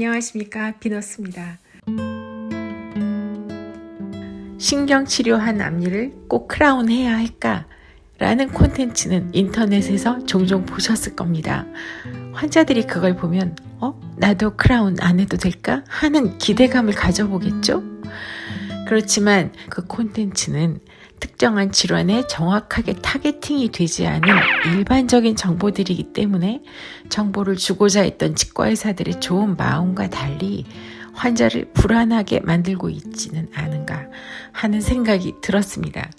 안녕하십니까, 비너스입니다. 신경치료한 앞니를 꼭 크라운해야 할까? 라는 콘텐츠는 인터넷에서 종종 보셨을 겁니다. 환자들이 그걸 보면 나도 크라운 안 해도 될까? 하는 기대감을 가져보겠죠? 그렇지만 그 콘텐츠는 특정한 질환에 정확하게 타겟팅이 되지 않은 일반적인 정보들이기 때문에 정보를 주고자 했던 치과의사들의 좋은 마음과 달리 환자를 불안하게 만들고 있지는 않은가 하는 생각이 들었습니다.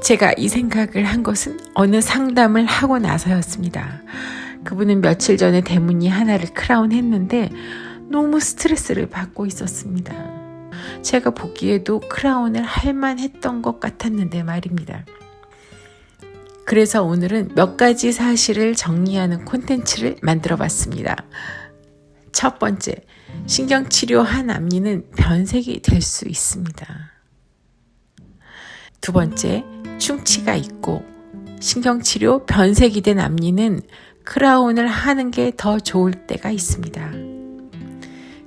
제가 이 생각을 한 것은 어느 상담을 하고 나서였습니다. 그분은 며칠 전에 대문이 하나를 크라운했는데 너무 스트레스를 받고 있었습니다. 제가 보기에도 크라운을 할 만했던 것 같았는데 말입니다. 그래서 오늘은 몇 가지 사실을 정리하는 콘텐츠를 만들어 봤습니다. 첫 번째, 신경치료한 앞니는 변색이 될 수 있습니다. 두 번째, 충치가 있고 신경치료 변색이 된 앞니는 크라운을 하는 게 더 좋을 때가 있습니다.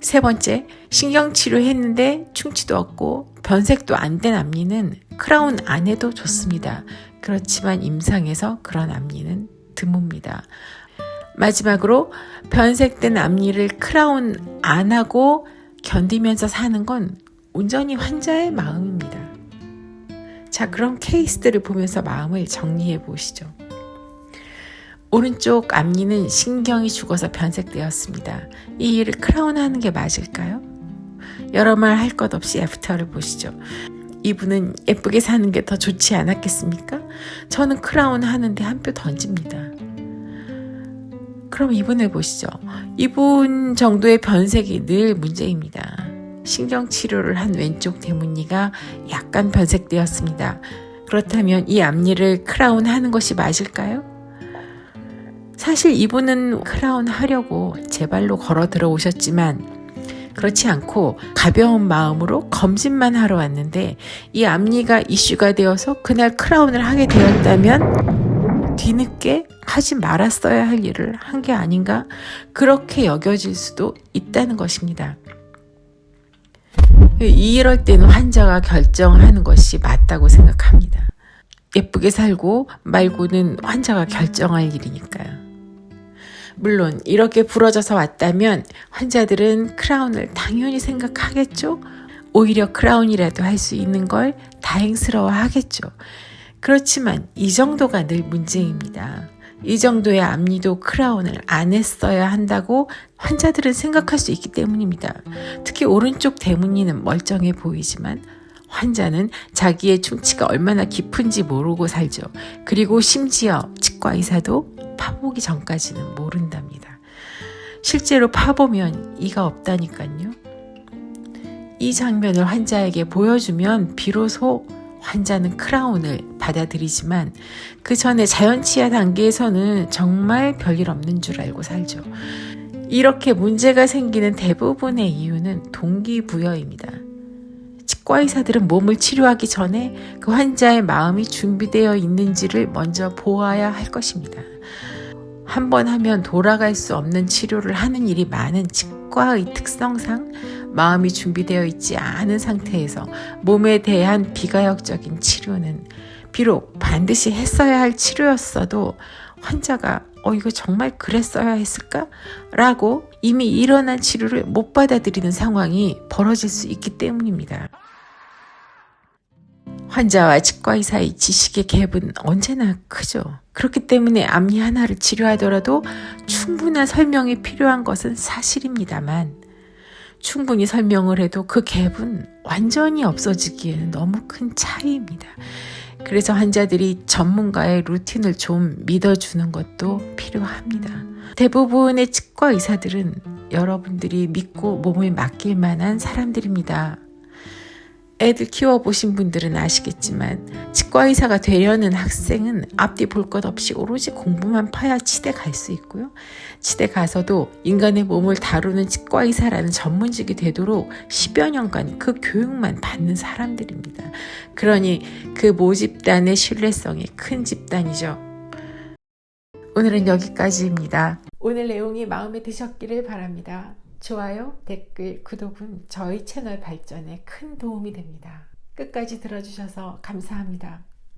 세 번째, 신경치료 했는데 충치도 없고 변색도 안 된 앞니는 크라운 안 해도 좋습니다. 그렇지만 임상에서 그런 앞니는 드뭅니다. 마지막으로 변색된 앞니를 크라운 안 하고 견디면서 사는 건 온전히 환자의 마음입니다. 자, 그럼 케이스들을 보면서 마음을 정리해 보시죠. 오른쪽 앞니는 신경이 죽어서 변색되었습니다. 이 일을 크라운하는 게 맞을까요? 여러 말 할 것 없이 애프터를 보시죠. 이분은 예쁘게 사는 게 더 좋지 않았겠습니까? 저는 크라운 하는데 한 표 던집니다. 그럼 이분을 보시죠. 이분 정도의 변색이 늘 문제입니다. 신경치료를 한 왼쪽 대문니가 약간 변색되었습니다. 그렇다면 이 앞니를 크라운 하는 것이 맞을까요? 사실 이분은 크라운 하려고 제 발로 걸어 들어오셨지만 그렇지 않고 가벼운 마음으로 검진만 하러 왔는데 이 앞니가 이슈가 되어서 그날 크라운을 하게 되었다면 뒤늦게 하지 말았어야 할 일을 한 게 아닌가, 그렇게 여겨질 수도 있다는 것입니다. 이럴 때는 환자가 결정하는 것이 맞다고 생각합니다. 예쁘게 살고 말고는 환자가 결정할 일이니까요. 물론 이렇게 부러져서 왔다면 환자들은 크라운을 당연히 생각하겠죠. 오히려 크라운이라도 할 수 있는 걸 다행스러워 하겠죠. 그렇지만 이 정도가 늘 문제입니다. 이 정도의 앞니도 크라운을 안 했어야 한다고 환자들은 생각할 수 있기 때문입니다. 특히 오른쪽 대문니는 멀쩡해 보이지만 환자는 자기의 충치가 얼마나 깊은지 모르고 살죠. 그리고 심지어 치과의사도 파보기 전까지는 모른답니다. 실제로 파보면 이가 없다니까요. 이 장면을 환자에게 보여주면 비로소 환자는 크라운을 받아들이지만 그 전에 자연치아 단계에서는 정말 별일 없는 줄 알고 살죠. 이렇게 문제가 생기는 대부분의 이유는 동기부여입니다. 치과의사들은 몸을 치료하기 전에 그 환자의 마음이 준비되어 있는지를 먼저 보아야 할 것입니다. 한 번 하면 돌아갈 수 없는 치료를 하는 일이 많은 치과의 특성상 마음이 준비되어 있지 않은 상태에서 몸에 대한 비가역적인 치료는 비록 반드시 했어야 할 치료였어도 환자가 이거 정말 그랬어야 했을까? 라고 이미 일어난 치료를 못 받아들이는 상황이 벌어질 수 있기 때문입니다. 환자와 치과의사의 지식의 갭은 언제나 크죠. 그렇기 때문에 앞니 하나를 치료하더라도 충분한 설명이 필요한 것은 사실입니다만 충분히 설명을 해도 그 갭은 완전히 없어지기에는 너무 큰 차이입니다. 그래서 환자들이 전문가의 루틴을 좀 믿어주는 것도 필요합니다. 대부분의 치과 의사들은 여러분들이 믿고 몸을 맡길 만한 사람들입니다. 애들 키워보신 분들은 아시겠지만 치과의사가 되려는 학생은 앞뒤 볼 것 없이 오로지 공부만 파야 치대 갈 수 있고요. 치대 가서도 인간의 몸을 다루는 치과의사라는 전문직이 되도록 10여 년간 그 교육만 받는 사람들입니다. 그러니 그 모집단의 신뢰성이 큰 집단이죠. 오늘은 여기까지입니다. 오늘 내용이 마음에 드셨기를 바랍니다. 좋아요, 댓글, 구독은 저희 채널 발전에 큰 도움이 됩니다. 끝까지 들어주셔서 감사합니다.